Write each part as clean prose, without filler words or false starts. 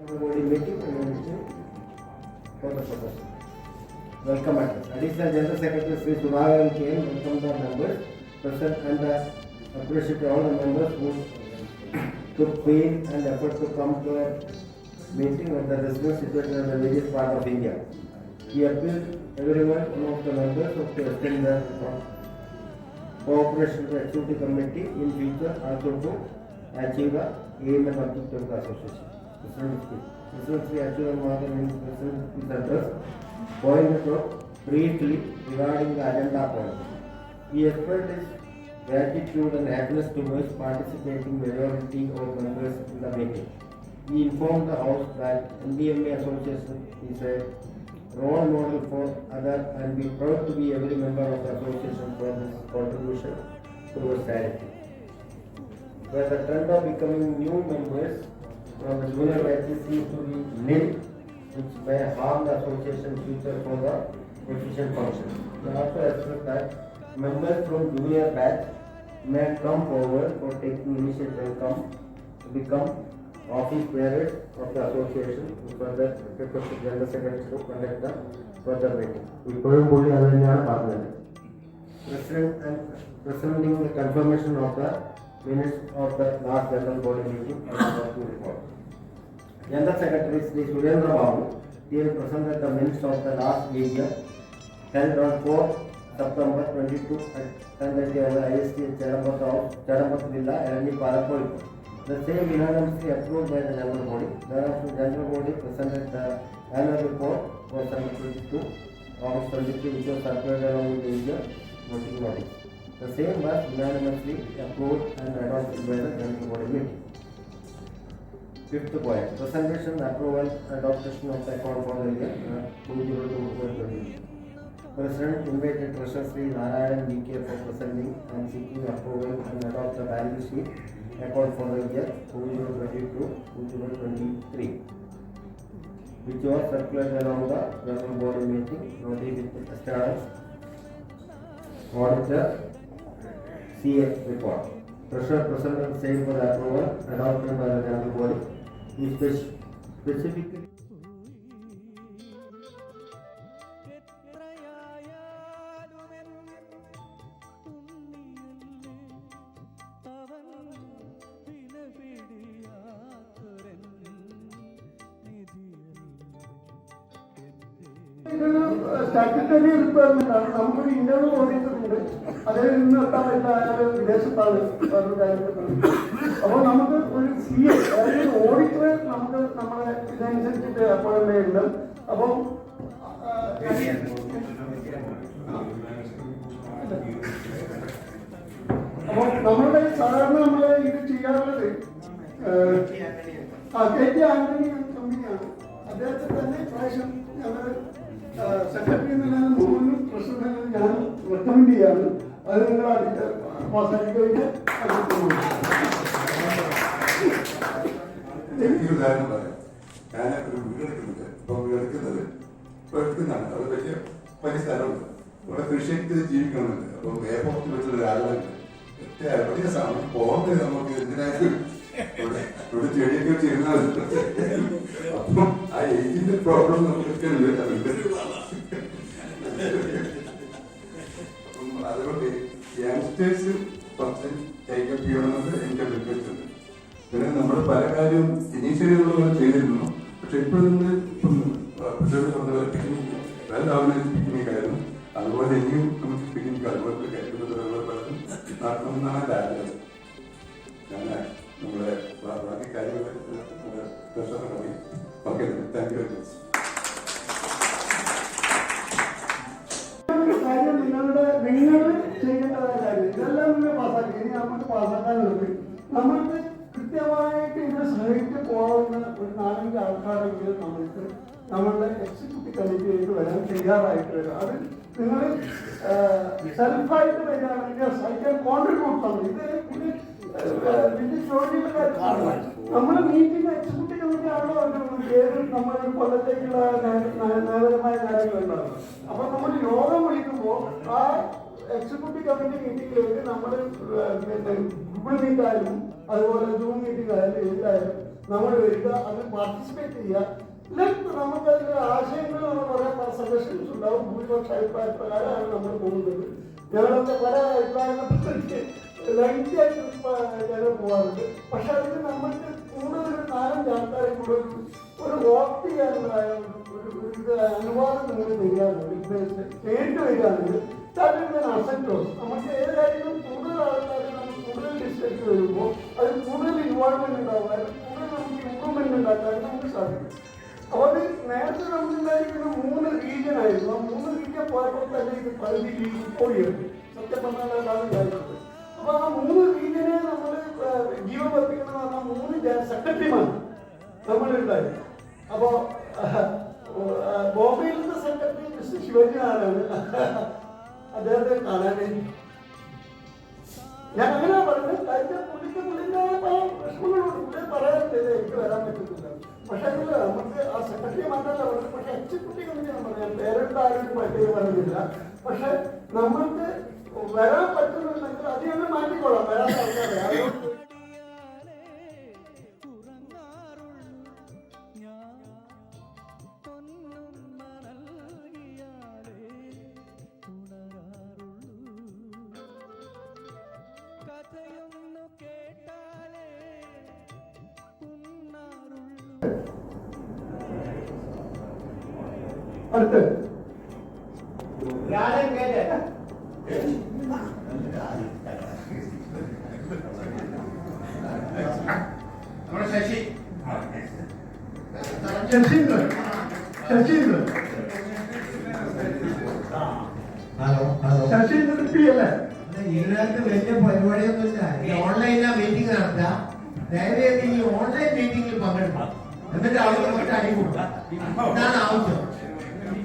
Everybody meeting for the purpose. Welcome address. Additional General Secretary Sri Sudhakaran K. welcome the members present and appreciate all the members who took pain and effort to come to a meeting of the residents situated in the various parts of India. He appealed everyone, one of the members of the extend the cooperation with the Executive Committee in future also to achieve the aim and objective of the association. President Sri Achuran Mahagan in his address pointed out briefly regarding the agenda point. He expressed his gratitude and happiness towards participating majority of members in the meeting. He informed the House that NDMA Association is a role model for others and we proud to be every member of the association for this contribution towards charity. Where the trend of becoming new members from the junior batches seems to be nil, which may harm the association's future for the efficient function. We also expect that members from junior batch may come forward for taking initiative and become office bearers of the association to further request the General Secretary to conduct the further meeting. ഇപ്പോഴും പുള്ളി അത് തന്നെയാണ് പറഞ്ഞത്. Presenting the confirmation of the minutes of the last General Body meeting and the report. General Secretary Sri Surendra Babu presented the minutes of the last AGM held on 4 September 22 at 10:30 hour IST Chadapat Villa, Erani Parapol. The same unanimously approved by the General Body. Thereafter, the General Body presented the annual report for 22 August 23, which was circulated along with the AGM voting notice. The same was unanimously approved and adopted by the General Body meeting. Fifth point, presentation, approval, adoption of the account for the year 2022-2023. President invited Treasurer Sri Narayan DK for presenting and seeking approval and adopt the balance sheet account for the year 2022-2023, which was circulated along the General Body meeting, noted with assurance, auditor, CA report. Treasurer presented same for the approval adopted by the General Body. He specifically statutory requirement ആണ്. നമുക്കൊരു internal auditor ഉണ്ട്, അതിൽ നിന്ന് എത്താൻ പറ്റില്ല, അയാൾ വിദേശത്താണ് കാര്യപ്പെടുന്നത്. അപ്പോൾ നമുക്ക് ഒരു CA അതായത് ഓഡിറ്ററെ നമുക്ക് നമ്മുടെ ഇതനുസരിച്ചിട്ട് അപ്പോയിൻമെന്റ് ഉണ്ട്. അപ്പം നമ്മളുടെ സാധാരണ നമ്മൾ ഇത് ചെയ്യാറുള്ളത് KT ആന്റണി കമ്പനിയാണ്. അദ്ദേഹത്തെ തന്നെ പ്രാവശ്യം ഞങ്ങൾ സെക്രട്ടറി എന്നുള്ളത് മൂന്നും പ്രസിഡന്റ് ഞാൻ റെക്കമെൻഡ് ചെയ്യാണ്. അത് നിങ്ങൾ പാസ്സാക്കി കഴിഞ്ഞാൽ എനിക്കൊരു ഉദാഹരണം പറയാം. ഞാൻ ഒരു വീട് എടുക്കുന്നുണ്ട്. അപ്പോൾ വീട് എടുക്കുന്നതാണ്. അത് വലിയ സ്ഥലമുണ്ട്. ഇവിടെ കൃഷി ചെയ്ത് ജീവിക്കണമെന്നുണ്ട്. അപ്പോൾ എയർപോർട്ടിൽ വെച്ചുള്ള ഒരാളുണ്ട്. വലിയ സമയം പോകുന്നത് നമുക്ക് എന്തിനായാലും ഇവിടെ ചെടിയൊക്കെ ചെയ്യുന്നത്. അപ്പം ആ ഏജിന്റെ പ്രോബ്ലം നമുക്കൊക്കെ ഉണ്ട്. അപ്പം അതുകൊണ്ട് യങ്സ്റ്റേഴ്സ് കുറച്ച് ടേക്കപ്പ് ചെയ്യണമെന്നത് എനിക്ക് റിക്വസ്റ്റ് ഉണ്ട്. പിന്നെ നമ്മൾ പല കാര്യവും ഇനീഷ്യലുകൾ ചെയ്തിരുന്നു. പക്ഷെ ഇപ്പോഴും പിക്നിക് വെൽ ഓർഗനൈസ് പിക്നിക് ആയിരുന്നു. അതുപോലെ ഇനിയും നമുക്ക് പിക്നിക് അതുപോലെ പലതും നടത്തണമെന്നാണ് എൻ്റെ ആഗ്രഹം. ഞാൻ നമ്മുടെ ബാക്കി കാര്യങ്ങൾ okay, thank you very much. കാര്യം നിങ്ങൾ ചെയ്യേണ്ടതായ കാര്യം ഇതെല്ലാം നിങ്ങൾ പാസ്സാക്കി. ഇനി നമുക്ക് പാസ്സാക്കാനുള്ളത് നമ്മൾക്ക് കൃത്യമായിട്ട് ഇതിനെ സഹായിച്ച് പോകുന്ന ഒരു 4-5 ആൾക്കാരെങ്കിലും നമ്മളുടെ എക്സിക്യൂട്ടീവ് കമ്മിറ്റിയിലേക്ക് വരാൻ തയ്യാറായിട്ട് വരും. അത് നിങ്ങൾ സെൽഫായിട്ട് വരികയാണെങ്കിൽ സൈക്കിൾ കോൺട്രിബ്യൂട്ട് ചെയ്യണം. ഇത് ചോദ്യമുള്ള കാര്യമാണ്. നമ്മുടെ മീറ്റിംഗ് എക്സിക്യൂട്ടീവ് കമ്മിറ്റി ആണോ ഏത് നമ്മുടെ കൊല്ലത്തേക്കുള്ള നയപരമായ കാര്യങ്ങളുണ്ടാകും. അപ്പൊ നമ്മൾ യോഗം വിളിക്കുമ്പോൾ ആ എക്സിക്യൂട്ടീവ് കമ്മിറ്റി മീറ്റിംഗിലേക്ക് നമ്മൾ പിന്നെ ഗൂഗിൾ മീറ്റ് ആയാലും അതുപോലെ സൂം മീറ്റിംഗ് ആയാലും ഏതായാലും നമ്മൾ വരിക അതിൽ പാർട്ടിസിപ്പേറ്റ് ചെയ്യുക. നമുക്ക് അതിന്റെ ആശയങ്ങൾ നമ്മൾ കുറെ സജഷൻസ് ഉണ്ടാവും. ഭൂരിപക്ഷ അഭിപ്രായ പ്രകാരമാണ് നമ്മൾ പോകുന്നത്. ഞങ്ങളൊക്കെ പല അഭിപ്രായങ്ങളെ ലൈറ്റ് ആയിട്ട് ഞങ്ങൾ പോകാറുണ്ട്. പക്ഷെ അതിന് നമ്മൾക്ക് കൂടുതൽ 4-5 ആൾക്കാരെ കൂടെ ഒരു വോട്ട് ചെയ്യാനുള്ള ഒരു അനുവാദം നിങ്ങൾ തരികയാണെങ്കിൽ നേരിട്ട് വരികയാണെങ്കിൽ അസറ്റോ നമുക്ക് ഏത് കാര്യങ്ങളും കൂടുതൽ ആൾക്കാർ നമുക്ക് കൂടുതൽ ഡിസ്കസ് വരുമ്പോൾ അത് കൂടുതൽ ഇൻവോൾവ്മെന്റ് ഉണ്ടാകാനും കൂടുതൽ നമുക്ക് ഇമ്പ്രൂവ്മെന്റ് ഉണ്ടാക്കാനും നമുക്ക് സാധിക്കും. അപ്പോൾ അത് നേരത്തെ നമുക്കുണ്ടായിരിക്കുന്ന 3 റീജിയൻ ആയിരുന്നു. ആ 3 റീജിയൻ പോയപ്പോൾ തന്നെ ഇത് പകുതി പോയിരുന്നു. സത്യം പറഞ്ഞാൽ ഉണ്ടായിരുന്നത്. അപ്പൊ ആ 3 റീജിയനെ നമ്മൾ ജീവപത്തിക്കണം പറഞ്ഞ 3 സെക്രട്ടറിമാർ നമ്മളുണ്ടായിരുന്നു. അപ്പോ ബോംബെയിലത്തെ സെക്രട്ടറി മിസ്റ്റർ ശിവജി നാരായണ അദ്ദേഹത്തെ കാണാനേ ഞാൻ അങ്ങനെ പറഞ്ഞത്. അതിന്റെ പുള്ളിൻ്റെതായ പല പ്രശ്നങ്ങളുണ്ട്. പുള്ളിയെ പറയാറുണ്ട് എനിക്ക് വരാൻ പറ്റുന്നില്ല. പക്ഷെ നമുക്ക് ആ സെക്രട്ടറി മാത്രമല്ല പറഞ്ഞത്. പക്ഷെ എക്സിക്യൂട്ടീവ് കമ്മിറ്റി ഞാൻ പറയാം പേരെടുത്ത് ആരും പറ്റിയ പറയുന്നില്ല. പക്ഷെ നമ്മൾക്ക് വരാൻ പറ്റുന്നുണ്ടെങ്കിൽ അത് ഞങ്ങൾ മാറ്റിക്കോളാം. വരാത്ത ആൾക്കാരെ അടുത്ത് ശശീന്ദ്രൻ. ശശീന്ദ്രൻ പി അല്ലേ? ഇതിനകത്ത് വലിയ പരിപാടിയൊന്നുമില്ല. ഓൺലൈനാ മീറ്റിംഗ് നടത്തുക. ദയവേദി ഈ ഓൺലൈൻ മീറ്റിംഗിൽ പങ്കെടുക്കാം. എന്നിട്ട് അവിടെ കുറച്ച് അടി കൊടുക്കാം. ഇതാണ് ആവശ്യം.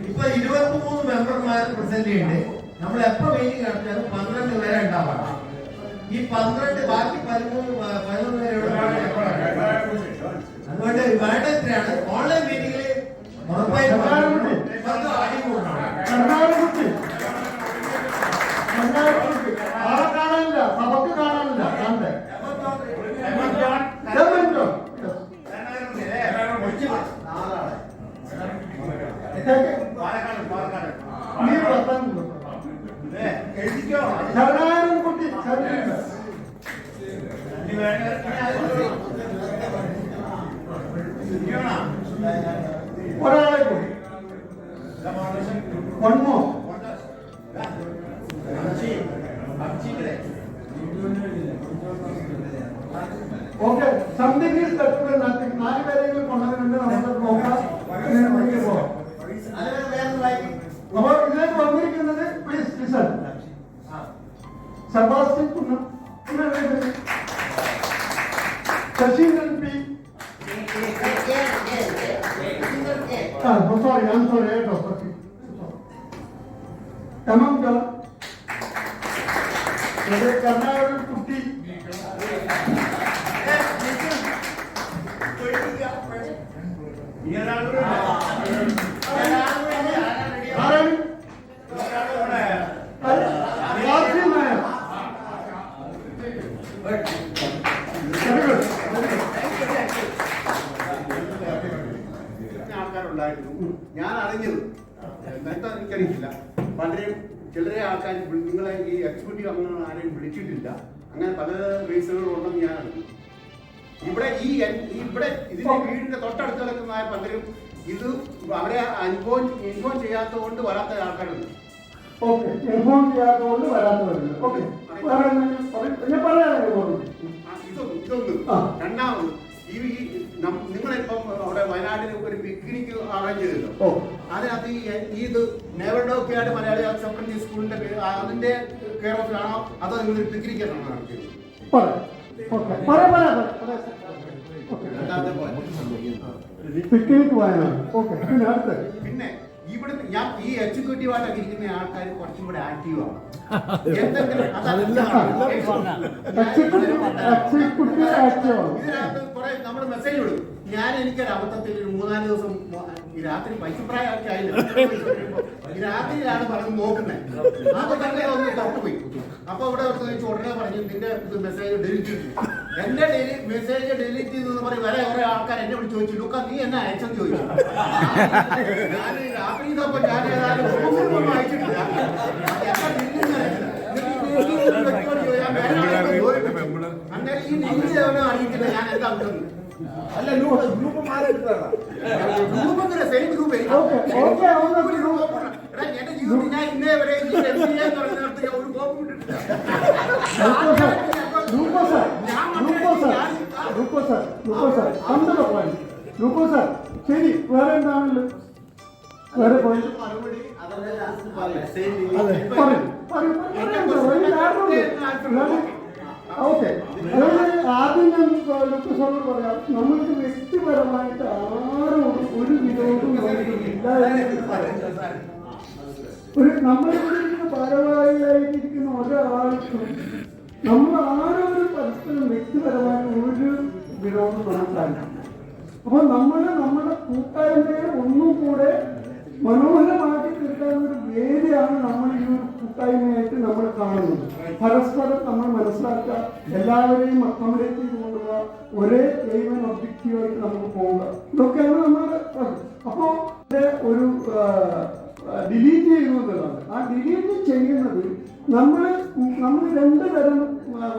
ഇപ്പൊ 23 മെമ്പർമാർ പ്രസന്റ് ചെയ്യുന്നുണ്ട്. നമ്മൾ എപ്പോ മീറ്റിംഗ് നടത്തിയാലും 12 പേരെ ഉണ്ടാവാം. ഈ 12 ബാക്കി 11 പേരെ അതുകൊണ്ട് വേണ്ട എത്രയാണ് ഓൺലൈൻ മീറ്റിംഗിൽ ഉറപ്പായിട്ടും അടി കൂടണം. ആളെ കാണാനില്ല, സഭക്ക് കാണാനില്ല. കാണണ്ടേ? കുട്ടി ഒരാളെ കൂടി ഒന്നോ okay. Something is better than nothing. 4 പേരെങ്കിലും കൊണ്ടതിനുണ്ട്. നമുക്ക് നോക്കാം. അപ്പോൾ ഇതിലേക്ക് വന്നിരിക്കുന്നത് please listen. Sebastian Kunnam, Saseendran P. Sorry കേട്ടോ. എം ജോൺ, കർണാടക കുട്ടി, ആൾക്കാരുണ്ടായിരുന്നു. ഞാൻ അറിഞ്ഞത് എന്താ എനിക്കറിയില്ല. പലരെയും ചിലരെ ആൾക്കാർ നിങ്ങളെ ഈ എക്സിക്യൂട്ടീവ് അംഗങ്ങൾ ആരെയും വിളിച്ചിട്ടില്ല. അങ്ങനെ പല റീസണുകളുണ്ടെന്ന് ഞാൻ അറിഞ്ഞു. ഇവിടെ ഇവിടെ ഇതിന്റെ വീടിന്റെ തൊട്ടടുത്ത് കിടക്കുന്ന പലരും ഇത് അവരെ ഇൻഫോം ചെയ്യാത്തത് കൊണ്ട് വരാത്ത ആൾക്കാരുണ്ട്. ഓക്കെ, ഇൻഫോം ചെയ്യാത്തതുകൊണ്ട് വരാത്തവരുണ്ട്. ഓക്കെ, ഇതൊന്ന്. രണ്ടാമത് നിങ്ങളിപ്പം അവിടെ വയനാട്ടിൽ ഒരു പിക്നിക് അറേഞ്ച് ചെയ്തല്ലോ. അതിനകത്ത് ഇത് നെവർഡോക്കെയായിട്ട് മലയാളി സെപ്പറേറ്റ് സ്കൂളിന്റെ അതിന്റെ കെയർ ഓഫിലാണോ അതോ നിങ്ങൾ പിക്നിക്കാണോ നടത്തിയത്? പിന്നെ ഇവിടെ ഞാൻ ഈ എക്സിക്യൂട്ടീവായിട്ടൊക്കെ ഇരിക്കുന്ന ആൾക്കാർ കുറച്ചും കൂടെ ആക്റ്റീവാണ്. ഇതിനകത്ത് കുറെ നമ്മൾ മെസ്സേജ് കൊടുക്കും. ഞാൻ എനിക്കൊരു അബദ്ധത്തിൽ ഒരു 3-4 ദിവസം ഈ രാത്രി പൈസപ്രായമൊക്കെ ആയില്ല. ഈ രാത്രിയിലാണ് പറഞ്ഞ് നോക്കുന്നത്. അപ്പൊ തന്നെ ഒന്ന് തൊട്ടുപോയി. അപ്പൊ ഇവിടെ ചോദിച്ചു, ഉടനെ പറഞ്ഞു നിന്റെ മെസ്സേജ് ഡിലീറ്റ് ചെയ്തു. എന്റെ മെസ്സേജ് ഡിലീറ്റ് ചെയ്തെന്ന് പറയും. വരെ കുറെ ആൾക്കാർ എന്നെ വിളിച്ച് ചോദിച്ചു, ലുക്ക നീ എന്നെ അയച്ചെന്ന് ചോദിച്ചു. ഞാൻ രാത്രി ഇതപ്പോ ഞാൻ ഏതായാലും അയച്ചിട്ടില്ല. അങ്ങനെ ഈ ലിങ്ക് അറിയിക്കില്ല ഞാൻ എന്താ ഉണ്ടെന്ന്. അല്ല ഗ്രൂപ്പ് മാറിയിട്ടാണ് സെയിം ഗ്രൂപ്പ്. എന്റെ ജീവിതത്തിൽ ഞാൻ ഇന്നേ വരെ തുടങ്ങിനടുത്ത് ഞാൻ ഒരു കോപ്പ് വിട്ടിട്ടില്ല. ശരി, വേറെ എന്താണല്ലോ വേറെ പോയിന്റ് മറുപടി ഓക്കെ. അതായത് ആദ്യം ഞാൻ ഡോക്ടർ സാറിനോട് പറയാം, നമ്മൾക്ക് വ്യക്തിപരമായിട്ട് ആരും ഒരു വിരോധവും നമ്മുടെ ഭാരവാഹിയായിട്ടിരിക്കുന്ന ഒരാൾക്കും നമ്മൾ ആരും പരസ്പരം വ്യക്തിപരമായിട്ട് ഒരു വിരോധം മനസ്സിലാക്കില്ല. അപ്പോൾ നമ്മുടെ കൂട്ടായ്മയെ ഒന്നും കൂടെ മനോഹരമാക്കി തീർക്കാൻ ഒരു വേദിയാണ് നമ്മൾ ഈ ഒരു കൂട്ടായ്മയായിട്ട് നമ്മൾ കാണുന്നത്. പരസ്പരം നമ്മൾ മനസ്സിലാക്കുക, എല്ലാവരെയും അക്കോമഡേറ്റ് ചെയ്ത് കൊണ്ടുപോവുക, ഒരേ എയിം ആൻഡ് ഒബ്ജക്റ്റീവായിട്ട് നമുക്ക് പോവുക. ഇതൊക്കെയാണ് നമ്മുടെ. അപ്പോൾ ഒരു ഡിലീറ്റ് ചെയ്യുന്നതാണ്. ആ ഡിലീറ്റ് ചെയ്യുന്നത് നമ്മൾ രണ്ട് തരം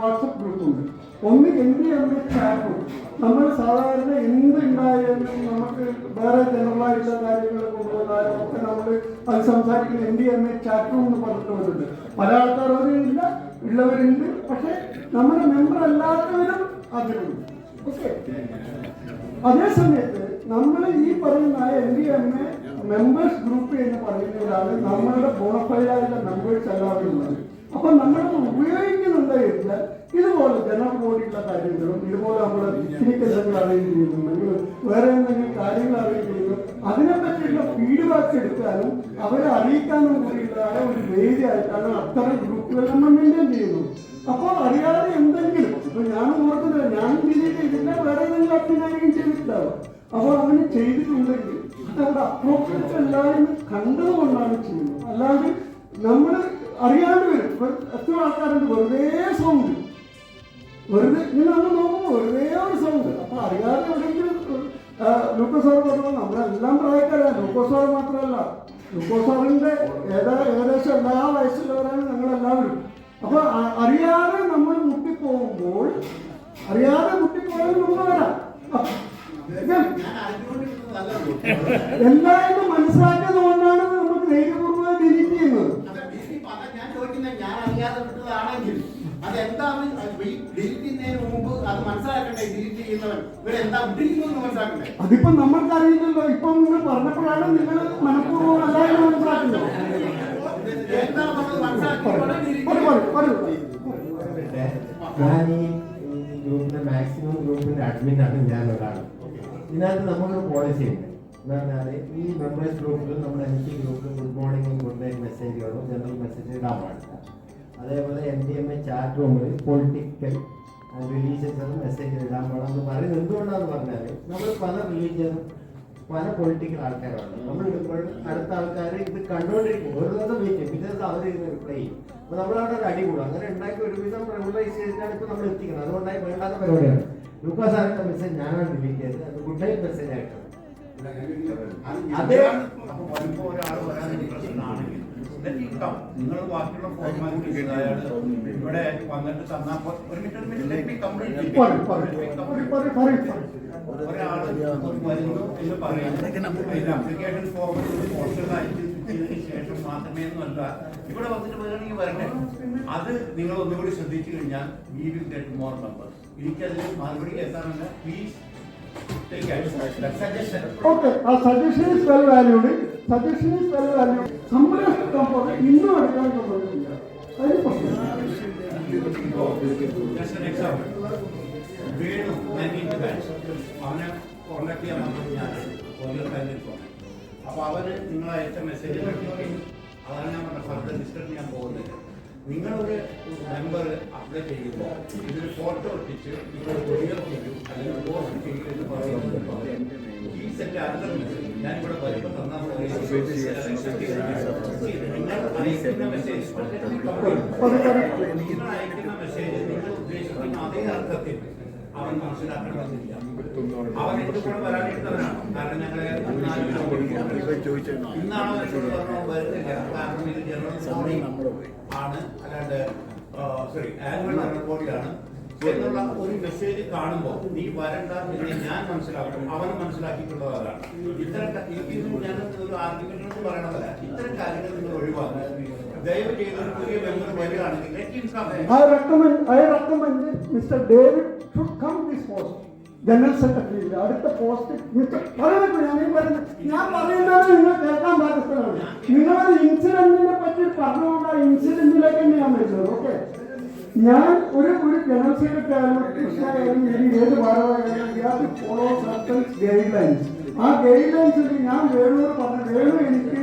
വാട്സപ്പ് ഗ്രൂപ്പുണ്ട്. ഒന്ന് NDMA ചാറ്റും. നമ്മൾ സാധാരണ എന്തുണ്ടായാലും നമുക്ക് വേറെ ജനറലായിട്ടുള്ള കാര്യങ്ങൾ കൊണ്ടുവന്നാലും ഒക്കെ നമ്മൾ അത് സംസാരിക്കുന്ന NDMA ചാറ്റും എന്ന് പറഞ്ഞിട്ടുള്ളത്. പല ആൾക്കാർ അതിലില്ല, ഉള്ളവരുണ്ട്. പക്ഷെ നമ്മുടെ മെമ്പർ അല്ലാത്തവരും അതിലുണ്ട്. ഓക്കെ. അതേ സമയത്ത് നമ്മൾ ഈ പറയുന്ന NDMA മെമ്പേഴ്സ് ഗ്രൂപ്പ് എന്ന് പറയുന്നവരാണ് നമ്മളുടെ ബോണഫൈഡായിട്ടുള്ള മെമ്പേഴ്സ് എല്ലാവരും ഉള്ളത്. അപ്പൊ നമ്മളത് ഉപയോഗിക്കുന്നുണ്ടായില്ല. ഇതുപോലെ ജനറൽ ബോഡിയുള്ള കാര്യങ്ങളും ഇതുപോലെ നമ്മൾ എന്തെങ്കിലും അറേഞ്ച് ചെയ്യുന്നുണ്ടെങ്കിൽ വേറെ എന്തെങ്കിലും കാര്യങ്ങൾ അറേഞ്ച് ചെയ്യുന്നു, അതിനെപ്പറ്റിയുള്ള ഫീഡ്ബാക്ക് എടുക്കാനും അവരെ അറിയിക്കാനും കൂടിയുള്ളതായ ഒരു വേദിയായിട്ടാണ് അത്തരം ഗ്രൂപ്പുകൾ നമ്മൾ മെയിൻറ്റെയിൻ ചെയ്യുന്നത്. അപ്പോൾ അറിയാതെ എന്തെങ്കിലും ഇപ്പൊ ഞാൻ ഓർക്കുന്നില്ല, ഞാൻ ഡിലീറ്റ് ചെയ്തില്ല, വേറെ ഏതെങ്കിലും അഭിനയം ചെയ്തിട്ടുണ്ടാവും. അപ്പോൾ അങ്ങനെ ചെയ്തിട്ടുണ്ടെങ്കിൽ അതവിടെ അപ്രോപ്രിയേറ്റ് എല്ലാവരും കണ്ടതുകൊണ്ടാണ് ചെയ്യുന്നത്. അല്ലാതെ നമ്മൾ അറിയാണ്ട് വരും. എത്ര ആൾക്കാരുണ്ട് വെറുതെ സൗണ്ട്, വെറുതെ ഇങ്ങനെ നമ്മൾ നോക്കുമ്പോൾ വെറുതെ ഒരു സൗണ്ട്. അപ്പൊ അറിയാതെ എവിടെയെങ്കിലും ലൂക്കോസ് സാർ പറഞ്ഞു, നമ്മളെല്ലാം പ്രായക്കാരാണ്. ലൂക്കോസ് സാർ മാത്രമല്ല, ലൂക്കോസ് സാറിന്റെ ഏകദേശം എല്ലാ വയസ്സുള്ളവരാണ് ഞങ്ങളെല്ലാവരും. അപ്പൊ അറിയാതെ നമ്മൾ മുട്ടിപ്പോകുമ്പോൾ നമുക്ക് വരാം. എല്ലാവരും മനസ്സിലാക്കിയത് കൊണ്ടാണ് നമുക്ക് ധൈര്യപൂർവ്വം ഡിലീറ്റ് ചെയ്യുന്നത്. ഞാൻ ചോദിക്കുന്നത്, ഞാൻ അറിയാതെ വിട്ടതാണെങ്കിൽ അതെന്താണ് ഡിലീറ്റ് ചെയ്യുന്നതിന് മുമ്പ് അത് മനസ്സിലാക്കണ്ടേ? ഡിലീറ്റ് ചെയ്യുന്നവൻ ഇവരെന്താ ഉദ്ദേശിക്കുന്നത് മനസ്സിലാക്കണ്ടേ? അതിപ്പോ നമ്മൾക്കറിയില്ലല്ലോ. ഇപ്പം നിങ്ങൾ പറഞ്ഞപ്പോഴാണ് നിങ്ങൾ മനഃപൂർവ്വം എല്ലാവരും മനസ്സിലാക്കുന്നത്. എന്താണ് നമ്മൾ മനസ്സിലാക്കി? ഞാൻ ഈ ഗ്രൂപ്പിന്റെ മാക്സിമം ഗ്രൂപ്പിന്റെ അഡ്മിനാണ് ഞാൻ ഒരാൾ. ഇതിനകത്ത് നമ്മളൊരു പോളിസി ഉണ്ട്. എന്ന് പറഞ്ഞാൽ ഈ മെമ്പേഴ്സ് ഗ്രൂപ്പിൽ നമ്മൾ NC ഗ്രൂപ്പിൽ ഗുഡ് മോർണിംഗും ഗുഡ് നൈറ്റ് മെസ്സേജുകളും ജനറൽ മെസ്സേജ് ഇടാൻ പാടില്ല. അതേപോലെ NDMA ചാറ്റ് റൂമിൽ പൊളിറ്റിക്കൽ റിലീജിയൻസും മെസ്സേജ് ഇടാൻ പാടില്ലെന്ന് പറയുന്നത് എന്തുകൊണ്ടാണെന്ന് പറഞ്ഞാൽ നമ്മൾ പല റിലീജിയനും പല പൊളിറ്റിക്കൽ ആൾക്കാരാണ്. നമ്മൾ ഇടുമ്പോൾ അടുത്ത ആൾക്കാർ ഇത് കണ്ടുകൊണ്ടിരിക്കും. ഒരു ദിവസം വെയിറ്റ് ചെയ്യും, പിന്നെ ദിവസം അവർ റിപ്ലൈ ചെയ്യും. അപ്പോൾ നമ്മളവിടെ ഒരു അടി കൂടും. അങ്ങനെ ഉണ്ടാക്കി ഒരുവിധം റെഗുലറൈസ് ചെയ്തിട്ടാണ് ഇപ്പോൾ നമ്മൾ എത്തിക്കുന്നത്. അതുകൊണ്ടായി വേണ്ടാത്ത പരിപാടിയാണ്. ലൂക്കോസ് സാറിന്റെ മെസ്സേജ് ഞാനാണ് ഡിലീറ്റ് ചെയ്തത്. അത് ഗുഡ് നൈറ്റ് മെസ്സേജ് ആയിട്ടാണ്. നിങ്ങൾ ബാക്കിയുള്ള ഫോർമാലിറ്റീസ് ഇവിടെ വന്നിട്ട് തന്നാൽ ഒരാൾ വരുന്നു എന്ന് പറയുന്നത് അപ്ലിക്കേഷൻ ഫോമിൽ പോസ്റ്റർ അയച്ചതിന് ശേഷം മാത്രമേ ഒന്നുമല്ല ഇവിടെ വന്നിട്ട് വരികയാണെങ്കിൽ വരണ്ടേ. അത് നിങ്ങൾ ഒന്നുകൂടി ശ്രദ്ധിച്ചു കഴിഞ്ഞാൽ we will get more members. എനിക്കതിൽ മറുപടി കേൾക്കാറുണ്ട്. Please Okay, our suggestion is well valued. Somebody has to come forward. ഇന്നും എടുക്കാൻ കൊണ്ടുവരില്ല. Just an example. വേണു അവനെ കോണ്ടാക്ട് ചെയ്യാൻ വന്നത് ഞാൻ അപ്പോൾ അവന് നിങ്ങൾ അയച്ച മെസ്സേജ് അതാണ് ഞാൻ പറഞ്ഞ ഫർദർ ഡിസ്കഷൻ ചെയ്യാൻ പോകുന്നില്ല. നിങ്ങളൊരു മെമ്പർ അപ്ലൈ ചെയ്യുമ്പോൾ ഇതൊരു ഫോട്ടോ ഒട്ടിച്ച് നിങ്ങൾ കൊറിയർ ചെയ്യും അല്ലെങ്കിൽ പോസ്റ്റ് ചെയ്യും എന്ന് പറയുന്നത് ഈ സെറ്റ് അർത്ഥമില്ല. ഞാനിവിടെ വരുമ്പോൾ തന്നാൽ നിങ്ങൾ അയക്കുന്ന മെസ്സേജ് നിങ്ങൾ ഉദ്ദേശിക്കുന്ന അതേ അർത്ഥത്തിൽ അവൻ മനസ്സിലാക്കണമെന്നില്ല. അവൻ എന്റെ കൂടെ വരാനിരുന്നവനാണ്. കാരണം ഞങ്ങളെ ഇന്നാണ് വരുന്നില്ല. കാരണം ഇത് ജനറൽ ബോഡി ആണ്, അല്ലാണ്ട് സോറി ആനുവൽ ജനറൽ ബോഡിയാണ് എന്നുള്ള ഒരു മെസ്സേജ് കാണുമ്പോൾ നീ വരണ്ട എന്ന് ഞാൻ മനസ്സിലാക്കും, അവൻ മനസ്സിലാക്കിയിട്ടുള്ളതാണ്. ഇത്തരം ഞാൻ ഒരു ആർഗ്യുമെന്റ് പറയണതല്ല. ഇത്തരം കാര്യങ്ങൾ നിങ്ങൾ ഒഴിവാക്കുക. ദയവ് ചെയ്ത് ഒരു പുതിയ മെമ്പർ വരികയാണെങ്കിൽ I recommend Mr. David should come this post. General secretary അടുത്ത പോസ്റ്റ് ഞാൻ പറയുന്നത് നിങ്ങൾ കേൾക്കാൻ ബാധ്യസ്ഥരാണ്. നിങ്ങളൊരു ഇൻസിഡന്റിനെ പറ്റി പറഞ്ഞുകൊണ്ട് ആ ഇൻസിഡന്റിലേക്ക് ഞാൻ വരുന്നത്. ഓക്കെ, ഞാൻ ഒരു ജനറൽ സെക്രട്ടറി ആയാലും കൃഷ്ണയായാലും ഏത് ഭാരവാഹിയായാലും ഫോളോ സർട്ടൻ ഗൈഡ് ലൈൻസ്. ആ ഗൈഡ് ലൈൻസിൽ ഞാൻ വേണുവോട് പറഞ്ഞു, വേണു എനിക്ക്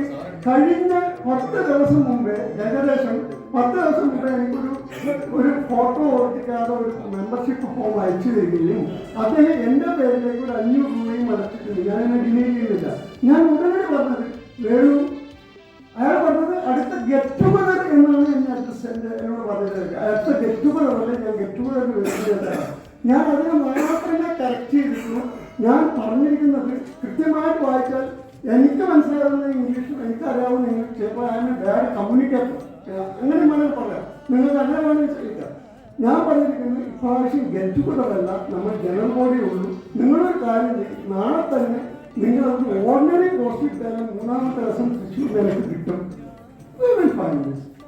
കഴിഞ്ഞ 10 ദിവസം മുമ്പേ, ഏകദേശം 10 ദിവസം മുമ്പേ എനിക്കൊരു ഫോട്ടോ ഓർത്തിക്കാതെ ഒരു മെമ്പർഷിപ്പ് ഫോം അയച്ചു തരികയും അദ്ദേഹം എൻ്റെ പേരിലേക്ക് ഒരു 500 രൂപയും അടച്ചിട്ടുണ്ട്. ഞാനെന്നെ ഡിലേ ചെയ്യുന്നില്ല. ഞാൻ ഉടനടി പറഞ്ഞത് വേണു, അയാൾ പറഞ്ഞത് അടുത്ത ഗെറ്റ് ടുഗദർ എന്നാണ് എന്നോട് പറഞ്ഞത്. അടുത്ത ഗെറ്റ് ടുഗദർ അല്ലേ, ഞാൻ ഗെറ്റ് ടുഗദറിന് വരുന്നത്. ഞാൻ അതിനെ മാത്രമേ കറക്റ്റ് ചെയ്തിട്ടുള്ളൂ. ഞാൻ പറഞ്ഞിരിക്കുന്നത് കൃത്യമായിട്ട് വായിച്ചാൽ എനിക്ക് മനസ്സിലാവുന്ന ഇംഗ്ലീഷും എനിക്കറിയാവുന്ന ഇംഗ്ലീഷ് ചിലപ്പോൾ അതിന് വേറെ കമ്മ്യൂണിക്കേറ്റർ അങ്ങനെ വേണമെങ്കിൽ പറയാം. നിങ്ങൾക്ക് അങ്ങനെ വേണമെങ്കിൽ ചോദിക്കാം. ഞാൻ പറഞ്ഞിരിക്കുന്നത് ഇപ്രാവശ്യം ഗെറ്റ് ടുഗദറല്ല, നമ്മൾ ജനറൽ ബോഡിയേ ഉള്ളൂ. നിങ്ങളൊരു കാര്യം ചെയ്യും, നാളെ തന്നെ നിങ്ങളത് ഓർഡിനറി പോസ്റ്റ് ഇട്ടാലും 3-ാമത്തെ ദിവസം തൃശ്ശൂർ നിലക്ക് കിട്ടും.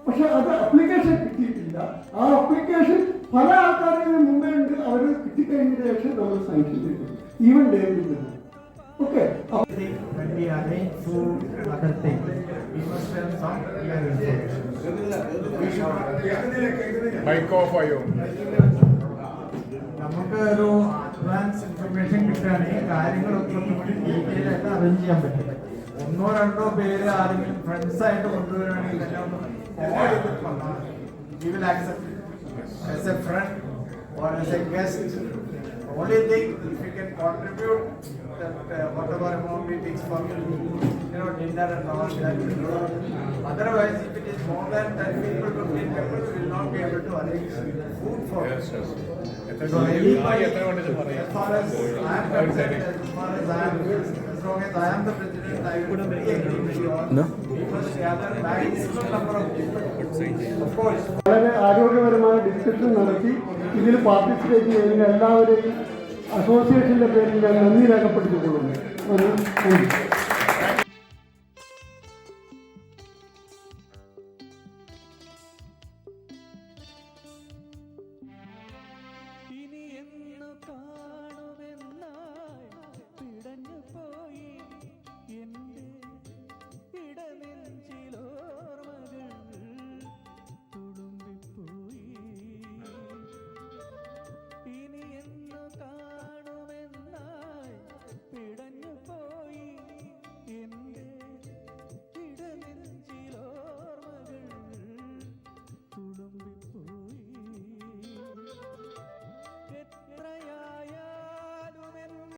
പക്ഷെ അത് അപ്ലിക്കേഷൻ കിട്ടിയിട്ടില്ല. ആ അപ്ലിക്കേഷൻ പല ആൾക്കാരുടെ മുമ്പേ ഉണ്ട്. അവർ കിട്ടിക്കഴിഞ്ഞതിന് ശേഷം നമ്മൾ സാങ്ഷൻ ചെയ്തിട്ടുണ്ട്. Even David. Okay. When we arrange food and other things, we must have some clear information. Mic off ആയോ? നമുക്ക് ഒരു അഡ്വാൻസ് ഇൻഫർമേഷൻ കിട്ടുകയാണെങ്കിൽ കാര്യങ്ങളൊക്കെ കൂടി ഡീറ്റെയിൽ ആയിട്ട് അറേഞ്ച് ചെയ്യാൻ പറ്റും. 1-2 പേര് ആരെങ്കിലും ഫ്രണ്ട്സ് ആയിട്ട് കൊണ്ടുവരികയാണെങ്കിൽ തന്നെ ഒന്ന് ഫോർവേഡ് ചെയ്തിട്ട് വന്നാൽ we will accept it as a friend or as a guest. Only thing, if you can contribute that whatever amount we fix for dinner and all that. Otherwise, if it is more than 10 people, 15 members, we will not be able to arrange food for us. So anybody, as far as I am concerned, as far as I am, as long as I am the president, I would agree with you all. We must gather maximum number of people. Of course. വളരെ ആരോഗ്യപരമായ discussion നടത്തി ഇതിൽ participate ചെയ്യുന്ന എല്ലാവരെയും അസോസിയേഷന്റെ പേരിൽ ഞാൻ നന്ദി രേഖപ്പെടുത്തിക്കൊള്ളുന്നു.